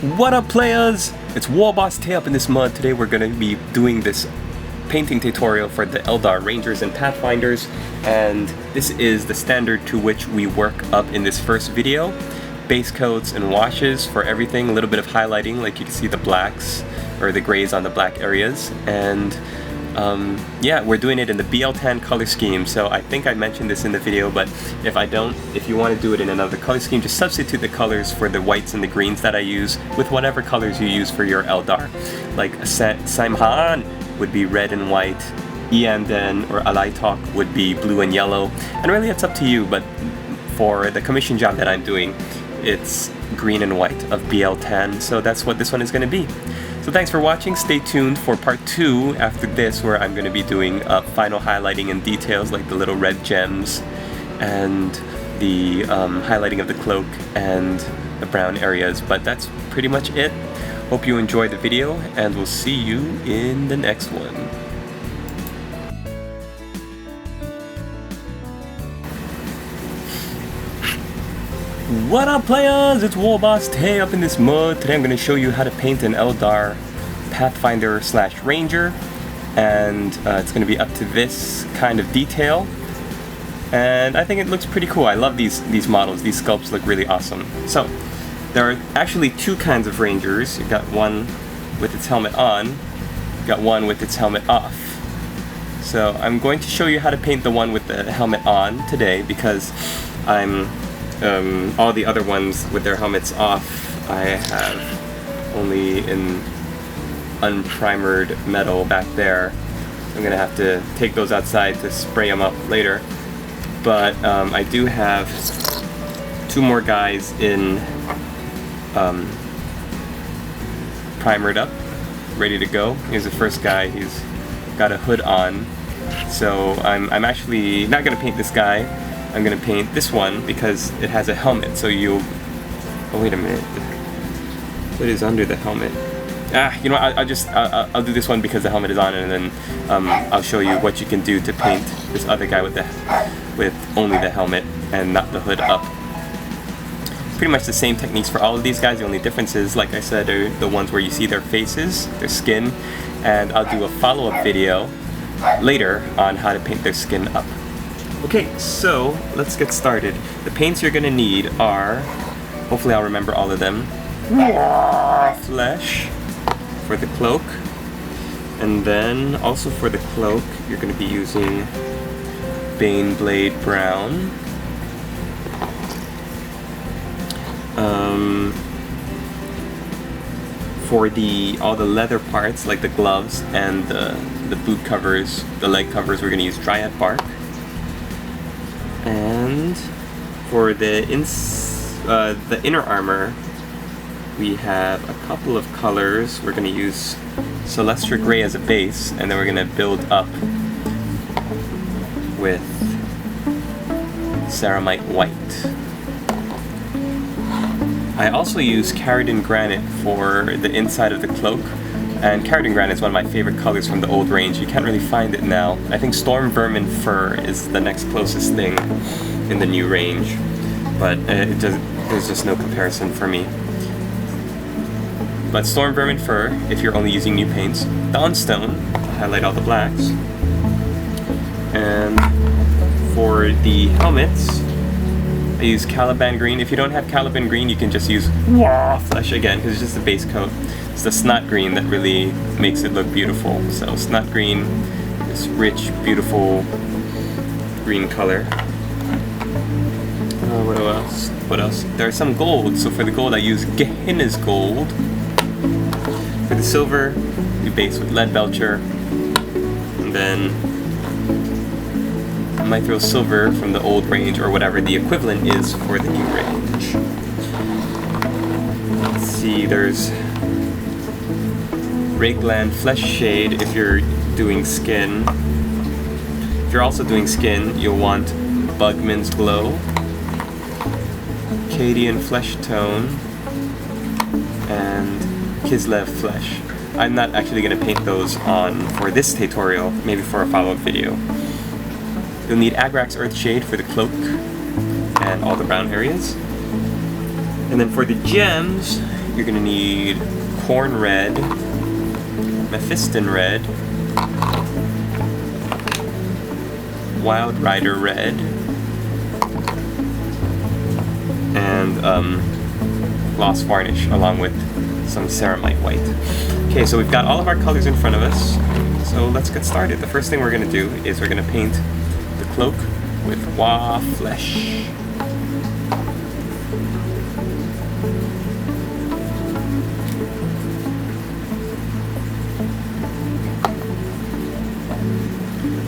What up, players? It's Warboss Tay up in this mud. Today we're going to be doing this painting tutorial for the Eldar Rangers and Pathfinders, and this is the standard to which we work up in this first video. Base coats and washes for everything, a little bit of highlighting, like you can see the blacks or the grays on the black areas, and yeah, we're doing it in the Biel-Tan color scheme. So I think I mentioned this in the video, but if I don't, if you want to do it in another color scheme, just substitute the colors for the whites and the greens that I use with whatever colors you use for your Eldar. Like Simhan would be red and white, Ianden or Alaitok would be blue and yellow, and really it's up to you, but for the commission job that I'm doing, it's green and white of Biel-Tan, so that's what this one is going to be. So thanks for watching. Stay tuned for part 2 after this, where I'm going to be doing final highlighting and details like the little red gems and the highlighting of the cloak and the brown areas. But that's pretty much it. Hope you enjoyed the video, and we'll see you in the next one. What up, players? It's Warboss Tay up in this mud. Today I'm going to show you how to paint an Eldar Pathfinder / Ranger, and it's going to be up to this kind of detail, and I think it looks pretty cool. I love these models. These sculpts look really awesome. So there are actually two kinds of Rangers. You've got one with its helmet on, you've got one with its helmet off. So I'm going to show you how to paint the one with the helmet on today, because I'm all the other ones with their helmets off, I have only in unprimered metal back there. I'm gonna have to take those outside to spray them up later. But I do have 2 more guys in primered up, ready to go. Here's the first guy. He's got a hood on. So I'm actually not gonna paint this guy. I'm gonna paint this one because it has a helmet, so you... Oh, wait a minute. What is under the helmet? You know what, I'll do this one because the helmet is on, and then I'll show you what you can do to paint this other guy with only the helmet and not the hood up. Pretty much the same techniques for all of these guys. The only difference is, like I said, are the ones where you see their faces, their skin, and I'll do a follow-up video later on how to paint their skin up. Okay, so let's get started. The paints you're gonna need are, hopefully I'll remember all of them, Flesh for the cloak, and then also for the cloak you're gonna be using Baneblade Brown, for all the leather parts like the gloves and the boot covers, the leg covers, we're gonna use Dryad Bark. And for the inner armor, we have a couple of colors. We're going to use Celestra Gray as a base, and then we're going to build up with Ceramite White. I also use Caridon Granite for the inside of the cloak, and Caridon Granite is one of my favorite colors from the old range. You can't really find it now. I think Storm Vermin Fur is the next closest thing in the new range, but there's just no comparison for me. But Storm Vermin Fur, if you're only using new paints. Dawnstone, highlight all the blacks. And for the helmets, I use Caliban Green. If you don't have Caliban Green, you can just use Flesh again, because it's just a base coat. It's the Snot Green that really makes it look beautiful. So Snot Green, this rich, beautiful green color. What else? What else? There's some gold. So for the gold, I use Gehenna's Gold. For the silver, we base with Leadbelcher. And then I might throw silver from the old range, or whatever the equivalent is for the new range. Let's see, there's Rakeland Flesh Shade if you're doing skin. If you're also doing skin, you'll want Bugman's Glow, Cadian Flesh Tone, and Kislev Flesh. I'm not actually going to paint those on for this tutorial, maybe for a follow-up video. You'll need Agrax Earthshade for the cloak and all the brown areas. And then for the gems, you're gonna need Corn Red, Mephiston Red, Wild Rider Red, and Gloss Varnish, along with some Ceramite White. Okay, so we've got all of our colors in front of us, so let's get started. The first thing we're going to do is we're going to paint the cloak with Wa Flesh.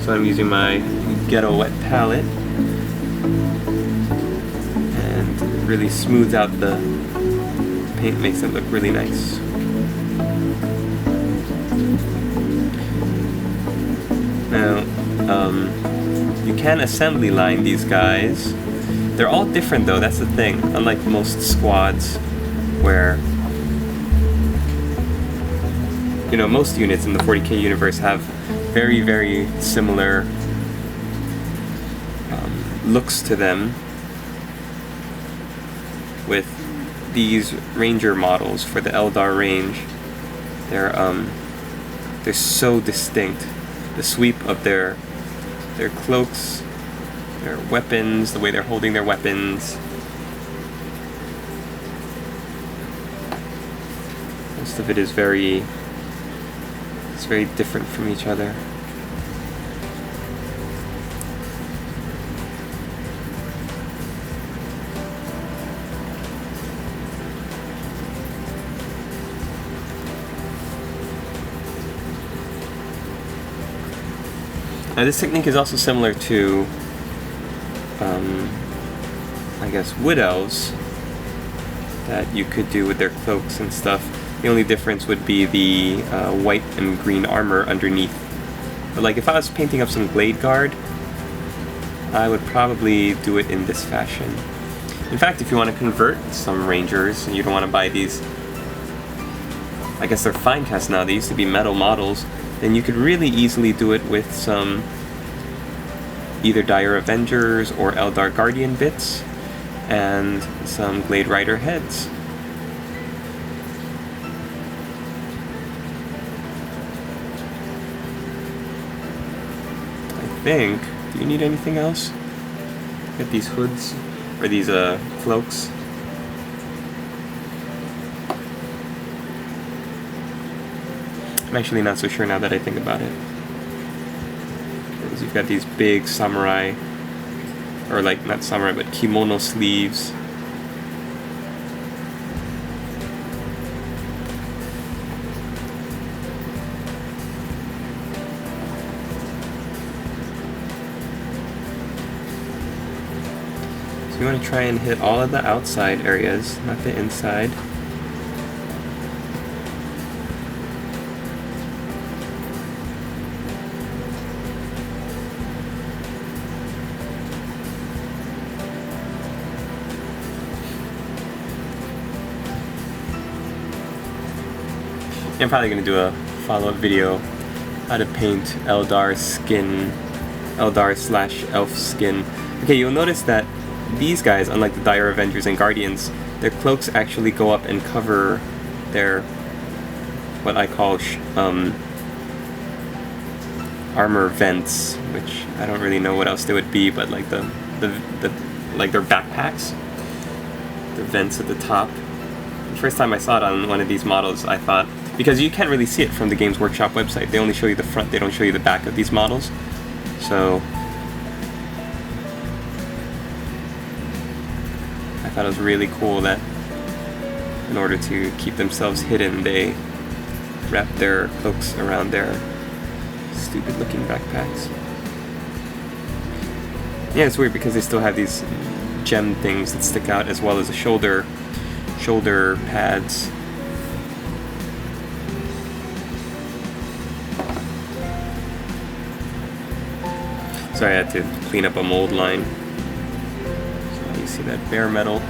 So I'm using my Ghetto Wet palette, and it really smooths out the paint, makes it look really nice. Now, you can assembly line these guys. They're all different though, that's the thing. Unlike most squads where, you know, most units in the 40k universe have very, very similar looks to them. With these ranger models for the Eldar range, they're so distinct. The sweep of their cloaks, their weapons, the way they're holding their weapons. Most of it is very different from each other. Now this technique is also similar to, I guess, wood elves that you could do with their cloaks and stuff. The only difference would be the white and green armor underneath. But like if I was painting up some Glade Guard, I would probably do it in this fashion. In fact, if you want to convert some Rangers and you don't want to buy these, I guess they're Finecast now, they used to be metal models, then you could really easily do it with some either Dire Avengers or Eldar Guardian bits and some Glade Rider heads. I think, do you need anything else? Get these hoods, or these cloaks. I'm actually not so sure now that I think about it. Because you've got these big samurai, or like, not samurai, but kimono sleeves. So you want to try and hit all of the outside areas, not the inside. I'm probably going to do a follow-up video how to paint Eldar skin, Eldar/elf skin. Okay, you'll notice that these guys, unlike the Dire Avengers and Guardians, their cloaks actually go up and cover their, what I call armor vents, which I don't really know what else they would be, but like the like their backpacks, the vents at the top. The first time I saw it on one of these models, I thought, because you can't really see it from the Games Workshop website, they only show you the front, they don't show you the back of these models. So I thought it was really cool that in order to keep themselves hidden, they wrap their cloaks around their stupid looking backpacks. Yeah, it's weird because they still have these gem things that stick out, as well as the shoulder pads. Sorry, I had to clean up a mold line. So you see that bare metal.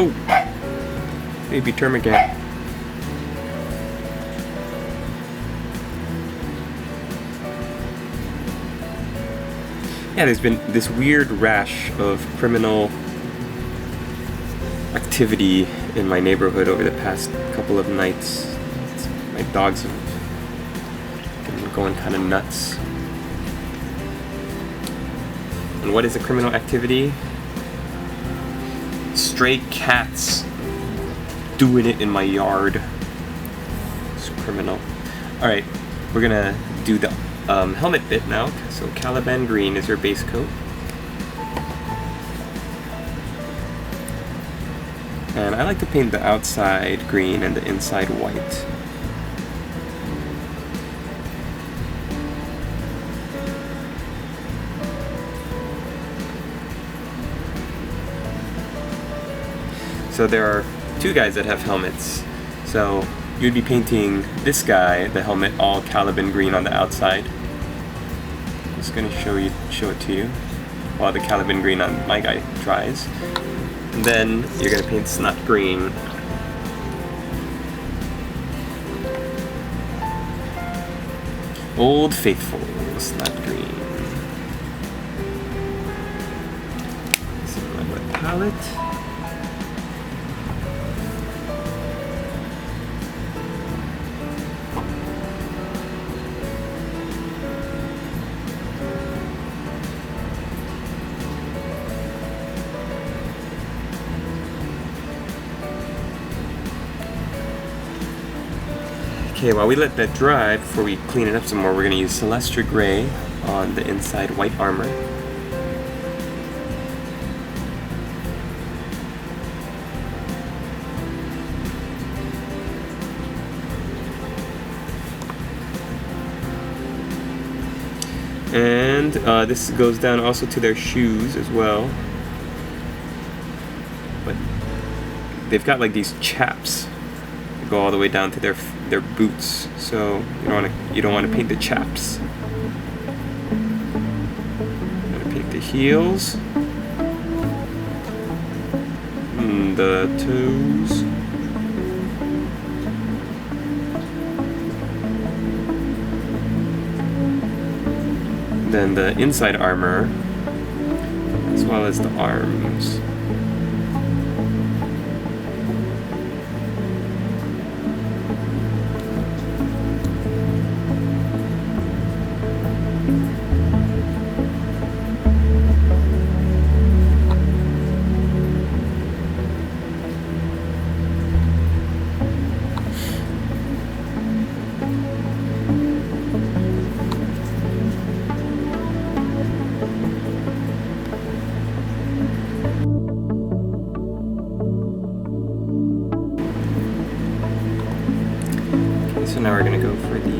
Oh! Baby termagant. Yeah, there's been this weird rash of criminal activity in my neighborhood over the past couple of nights. My dogs have been going kind of nuts. And what is a criminal activity? Stray cats doing it in my yard. It's criminal. Alright, we're gonna do the helmet bit now. So Caliban green is your base coat. And I like to paint the outside green and the inside white. So there are two guys that have helmets. So you'd be painting this guy, the helmet, all Caliban green on the outside. I'm just gonna show it to you while the Caliban green on my guy dries. And then you're gonna paint Snot green. Old Faithful Snot green. This is my wet palette. Okay, while we let that dry, before we clean it up some more, we're going to use Celestra Gray on the inside white armor. And this goes down also to their shoes as well. But they've got like these chaps that go all the way down to their boots, so you don't want to paint the chaps. I'm gonna paint the heels, and the toes, then the inside armor, as well as the arms. So now we're going to go for the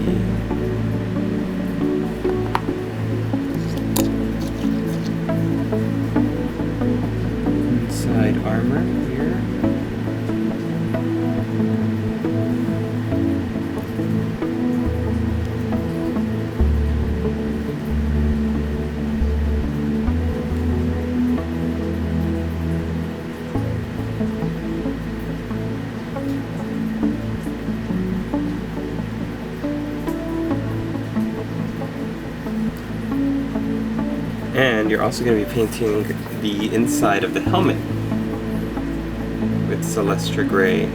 inside armor here. And you're also going to be painting the inside of the helmet with Celestra Gray.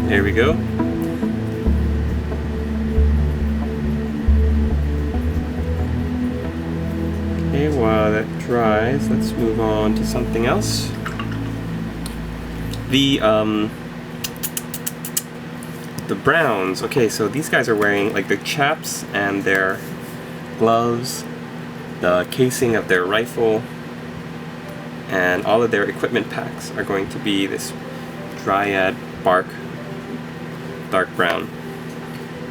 There we go. while that dries, let's move on to something else. The browns. Okay, so these guys are wearing like their chaps and their gloves, the casing of their rifle, and all of their equipment packs are going to be this dryad bark, dark brown.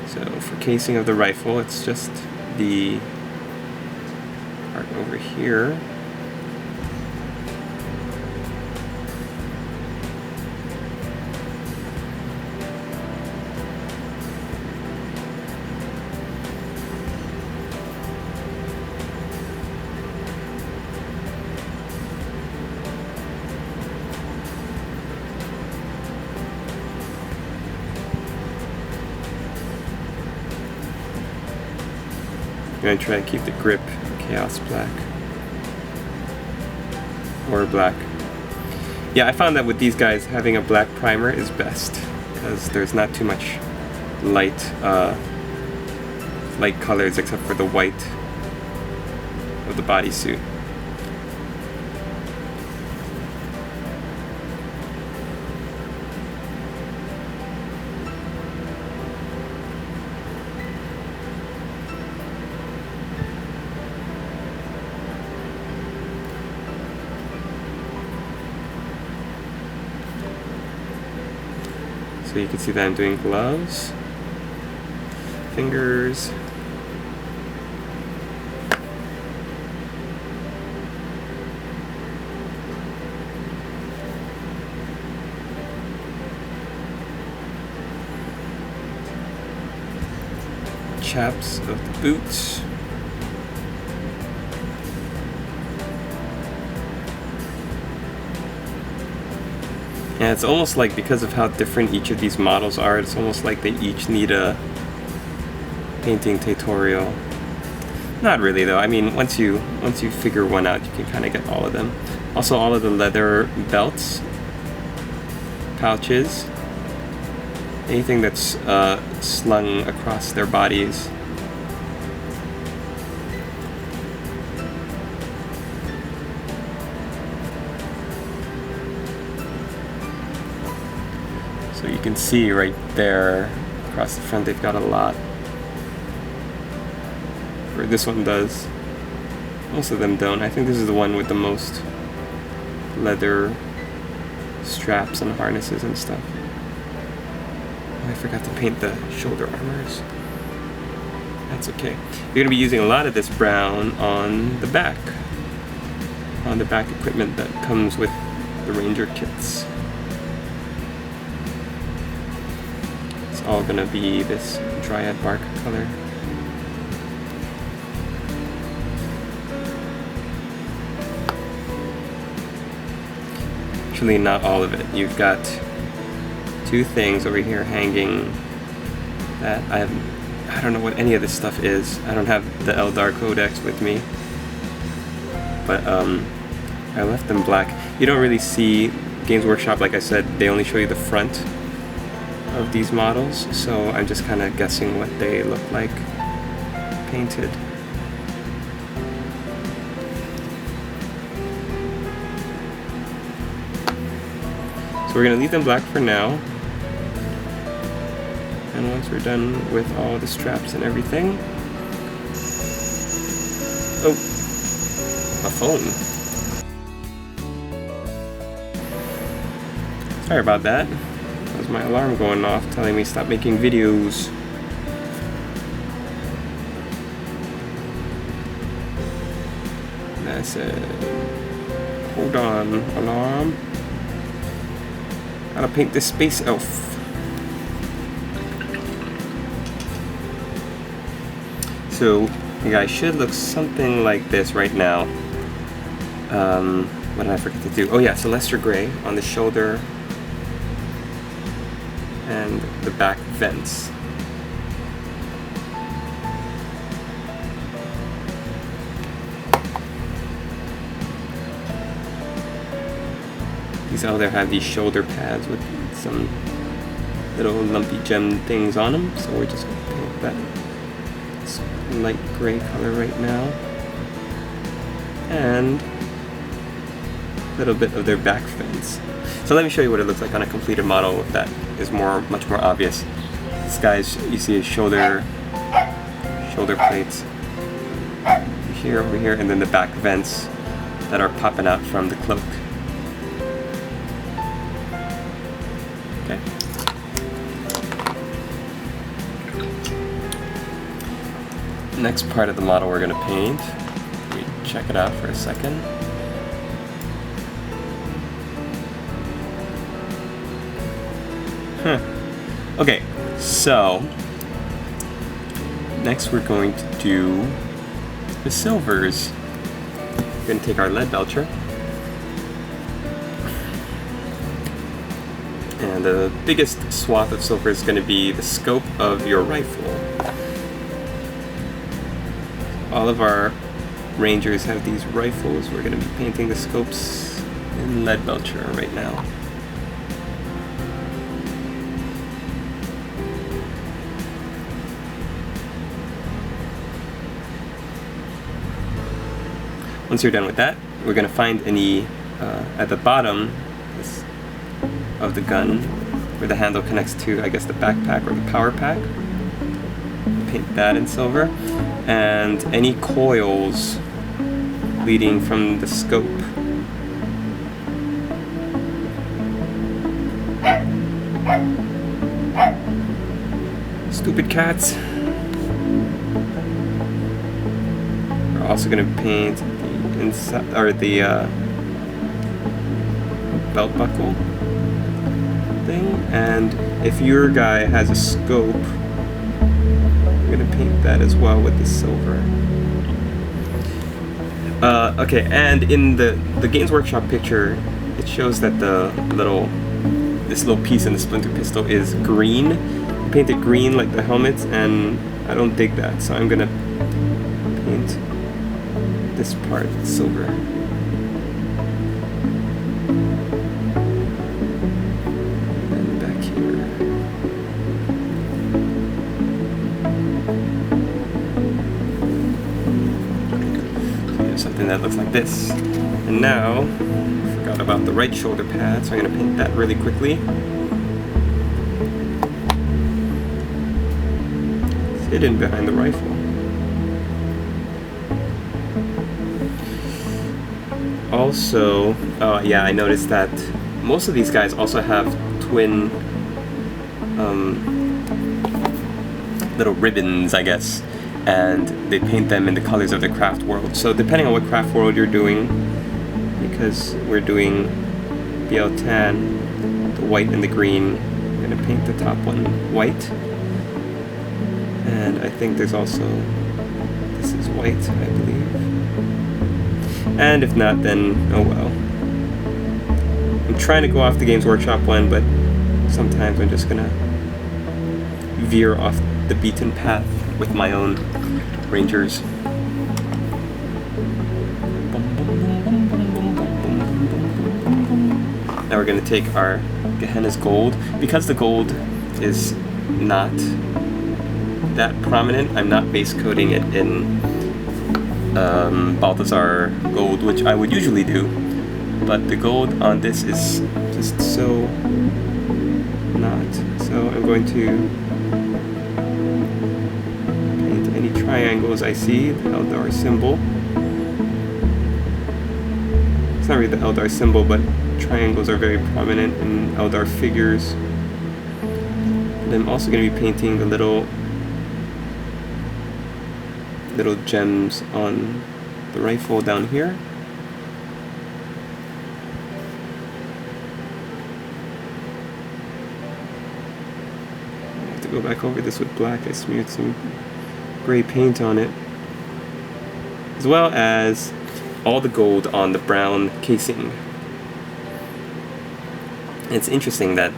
So for casing of the rifle, it's just the part over here. I'm going to try to keep the grip chaos black or black. Yeah, I found that with these guys having a black primer is best because there's not too much light colors except for the white of the bodysuit. So you can see that I'm doing gloves, fingers, chaps of the boots. And it's almost like, because of how different each of these models are, it's almost like they each need a painting tutorial. Not really though. I mean, once you figure one out, you can kind of get all of them. Also, all of the leather belts, pouches, anything that's slung across their bodies. So you can see right there across the front they've got a lot. Or this one does. Most of them don't. I think this is the one with the most leather straps and harnesses and stuff. Oh, I forgot to paint the shoulder armors. That's okay. You're going to be using a lot of this brown on the back. On the back equipment that comes with the Ranger kits. All gonna be this dryad bark color. Actually, not all of it. You've got two things over here hanging that I don't know what any of this stuff is. I don't have the Eldar Codex with me, but I left them black. You don't really see Games Workshop, like I said, they only show you the front of these models, so I'm just kind of guessing what they look like painted. So we're going to leave them black for now, and once we're done with all the straps and everything... Oh! My phone. Sorry about that. My alarm going off telling me stop making videos. That's it. Hold on, alarm. Gotta paint this space elf. So you guys should look something like this right now. What did I forget to do? Oh yeah, Celestial Gray on the shoulder and the back vents. These other have these shoulder pads with some little lumpy gem things on them, so we're just going to paint that light gray color right now. and a little bit of their back fence. So let me show you what it looks like on a completed model that is much more obvious. This guy's, you see his shoulder plates over here, and then the back vents that are popping out from the cloak. Okay. Next part of the model we're going to paint. Let me check it out for a second. Okay, so next we're going to do the silvers. We're going to take our lead belcher, and the biggest swath of silver is going to be the scope of your rifle. All of our rangers have these rifles. We're going to be painting the scopes in lead belcher right now. Once you're done with that, we're going to find any at the bottom of the gun where the handle connects to, I guess, the backpack or the power pack. Paint that in silver. And any coils leading from the scope. Stupid cats. We're also going to paint inside, or the belt buckle thing, and if your guy has a scope, we're gonna paint that as well with the silver. Okay, and in the Games Workshop picture, it shows that this little piece in the splinter pistol is green. I painted green like the helmets, and I don't dig that, so I'm gonna paint this part silver. And back here. So you have something that looks like this. And now, I forgot about the right shoulder pad, so I'm going to paint that really quickly. It's hidden behind the rifle. Also, yeah, I noticed that most of these guys also have twin little ribbons, I guess, and they paint them in the colors of the craft world. So depending on what craft world you're doing, because we're doing Biel-Tan, the white and the green, I'm going to paint the top one white. And I think there's also, this is white, I believe. And if not, then oh well. I'm trying to go off the Games Workshop one, but sometimes I'm just gonna veer off the beaten path with my own rangers. Now we're gonna take our Gehenna's gold. Because the gold is not that prominent, I'm not base coating it in Balthazar gold, which I would usually do, but the gold on this is just so not. So I'm going to paint any triangles I see, the Eldar symbol. It's not really the Eldar symbol, but triangles are very prominent in Eldar figures. And I'm also going to be painting the little gems on the rifle down here. I have to go back over this with black. I smeared some gray paint on it, as well as all the gold on the brown casing. It's interesting that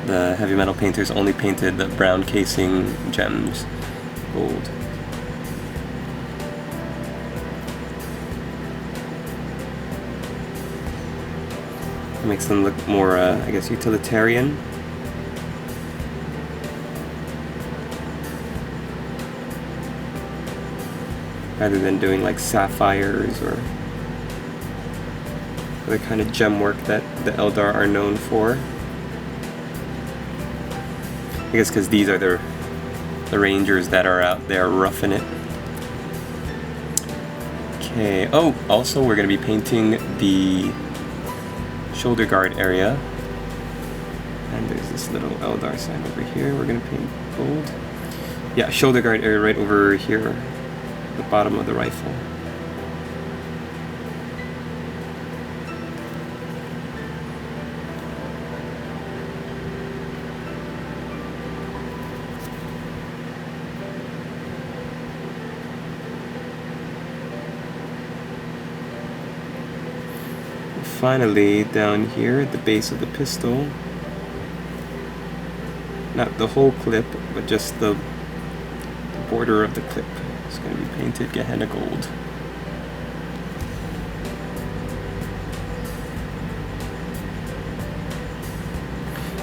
the heavy metal painters only painted the brown casing gems gold. Makes them look more, I guess, utilitarian. rather than doing like sapphires or other kind of gem work that the Eldar are known for. I guess because these are the Rangers that are out there roughing it. Okay, oh, also we're going to be painting the shoulder guard area. And there's this little Eldar sign over here we're going to paint gold. Yeah, shoulder guard area right over here, the bottom of the rifle. Finally, down here at the base of the pistol, not the whole clip, but just the border of the clip is going to be painted Gehenna gold.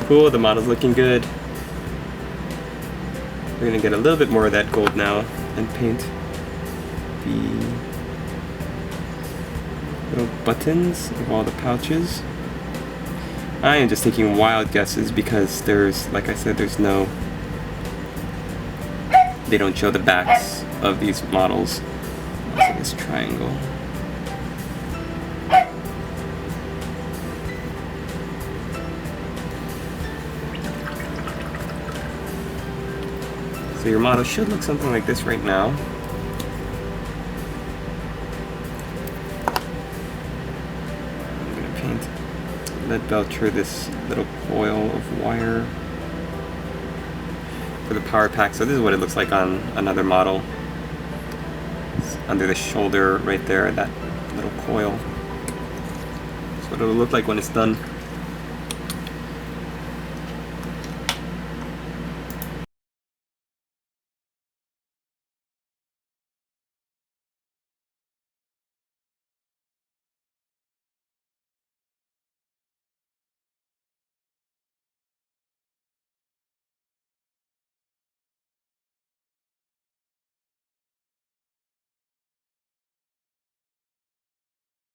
Cool, the model's looking good. We're going to get a little bit more of that gold now and paint the little buttons of all the pouches. I am just taking wild guesses because there's, like I said, there's no... They don't show the backs of these models. Also this triangle. So your model should look something like this right now. Lead belcher this little coil of wire for the power pack. So this is what it looks like on another model. It's under the shoulder right there, that little coil. That's what it'll look like when it's done.